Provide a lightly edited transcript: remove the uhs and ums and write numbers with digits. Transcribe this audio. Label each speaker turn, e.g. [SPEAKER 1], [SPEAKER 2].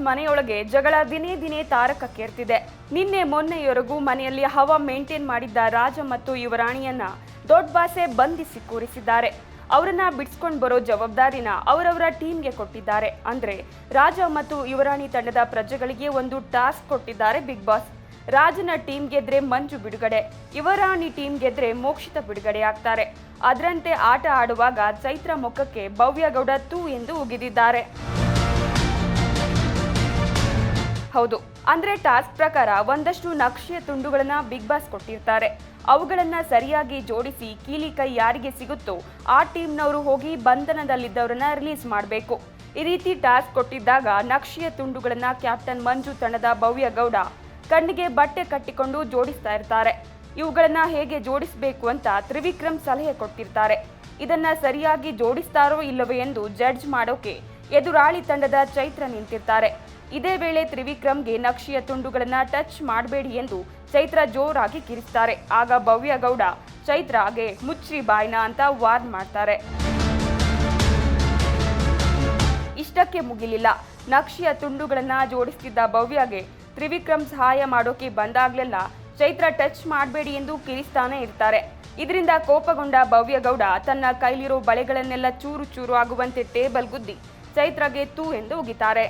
[SPEAKER 1] ಮನೆಯೊಳಗೆ ಜಗಳ ದಿನೇ ದಿನೇ ತಾರಕಕ್ಕೇರ್ತಿದೆ. ನಿನ್ನೆ ಮೊನ್ನೆಯವರೆಗೂ ಮನೆಯಲ್ಲಿ ಹವಾ ಮೇಂಟೈನ್ ಮಾಡಿದ್ದ ರಾಜ ಮತ್ತು ಯುವರಾಣಿಯನ್ನ ದೊಡ್ಡ ಬಾಸೆ ಬಂಧಿಸಿ ಕೂರಿಸಿದ್ದಾರೆ. ಅವರನ್ನ ಬಿಡಿಸ್ಕೊಂಡು ಬರೋ ಜವಾಬ್ದಾರಿನ ಅವರವರ ಟೀಮ್ಗೆ ಕೊಟ್ಟಿದ್ದಾರೆ. ಅಂದ್ರೆ ರಾಜ ಮತ್ತು ಯುವರಾಣಿ ತಂಡದ ಪ್ರಜೆಗಳಿಗೆ ಒಂದು ಟಾಸ್ಕ್ ಕೊಟ್ಟಿದ್ದಾರೆ ಬಿಗ್ ಬಾಸ್. ರಾಜನ ಟೀಮ್ ಗೆದ್ರೆ ಮಂಜು ಬಿಡುಗಡೆ, ಯುವರಾಣಿ ಟೀಮ್ ಗೆದ್ರೆ ಮೋಕ್ಷಿತ ಬಿಡುಗಡೆ ಆಗ್ತಾರೆ. ಅದರಂತೆ ಆಟ ಆಡುವಾಗ ಚೈತ್ರ ಮುಖಕ್ಕೆ ಭವ್ಯಗೌಡ ತೂ ಎಂದು ಉಗಿದಿದ್ದಾರೆ. ಹೌದು, ಅಂದ್ರೆ ಟಾಸ್ಕ್ ಪ್ರಕಾರ ಒಂದಷ್ಟು ನಕ್ಷೆಯ ತುಂಡುಗಳನ್ನ ಬಿಗ್ ಬಾಸ್ ಕೊಟ್ಟಿರ್ತಾರೆ. ಅವುಗಳನ್ನ ಸರಿಯಾಗಿ ಜೋಡಿಸಿ ಕೀಲಿ ಕೈ ಯಾರಿಗೆ ಸಿಗುತ್ತೋ ಆ ಟೀಮ್ನವರು ಹೋಗಿ ಬಂಧನದಲ್ಲಿದ್ದವರನ್ನ ರಿಲೀಸ್ ಮಾಡಬೇಕು. ಈ ರೀತಿ ಟಾಸ್ಕ್ ಕೊಟ್ಟಿದ್ದಾಗ ನಕ್ಷೆಯ ತುಂಡುಗಳನ್ನ ಕ್ಯಾಪ್ಟನ್ ಮಂಜು ತಂಡದ ಭವ್ಯಗೌಡ ಕಣ್ಣಿಗೆ ಬಟ್ಟೆ ಕಟ್ಟಿಕೊಂಡು ಜೋಡಿಸ್ತಾ ಇರ್ತಾರೆ. ಇವುಗಳನ್ನ ಹೇಗೆ ಜೋಡಿಸಬೇಕು ಅಂತ ತ್ರಿವಿಕ್ರಮ್ ಸಲಹೆ ಕೊಟ್ಟಿರ್ತಾರೆ. ಇದನ್ನ ಸರಿಯಾಗಿ ಜೋಡಿಸ್ತಾರೋ ಇಲ್ಲವೇ ಎಂದು ಜಡ್ಜ್ ಮಾಡೋಕೆ ಎದುರಾಳಿ ತಂಡದ ಚೈತ್ರ ನಿಂತಿರ್ತಾರೆ. ಇದೇ ವೇಳೆ ತ್ರಿವಿಕ್ರಮ್ಗೆ ನಕ್ಷೆಯ ತುಂಡುಗಳನ್ನ ಟಚ್ ಮಾಡಬೇಡಿ ಎಂದು ಚೈತ್ರ ಜೋರಾಗಿ ಕಿರಿಸ್ತಾರೆ. ಆಗ ಭವ್ಯಗೌಡ ಚೈತ್ರಾಗೆ ಮುಚ್ಚಿ ಬಾಯ್ನ ಅಂತ ವಾರ್ನ್ ಮಾಡ್ತಾರೆ. ಇಷ್ಟಕ್ಕೆ ಮುಗಿಲಿಲ್ಲ. ನಕ್ಷೆಯ ತುಂಡುಗಳನ್ನ ಜೋಡಿಸ್ತಿದ್ದ ಭವ್ಯಗೆ ತ್ರಿವಿಕ್ರಮ್ ಸಹಾಯ ಮಾಡೋಕೆ ಬಂದಾಗ್ಲೆಲ್ಲ ಚೈತ್ರ ಟಚ್ ಮಾಡಬೇಡಿ ಎಂದು ಕಿರಿಸ್ತಾನೆ ಇರ್ತಾರೆ. ಇದರಿಂದ ಕೋಪಗೊಂಡ ಭವ್ಯಗೌಡ ತನ್ನ ಕೈಲಿರೋ ಬಳೆಗಳನ್ನೆಲ್ಲ ಚೂರು ಚೂರು ಆಗುವಂತೆ ಟೇಬಲ್ ಗುದ್ದಿ ಚೈತ್ರಗೆ ತೂ ಎಂದು ಉಗಿತಾರೆ.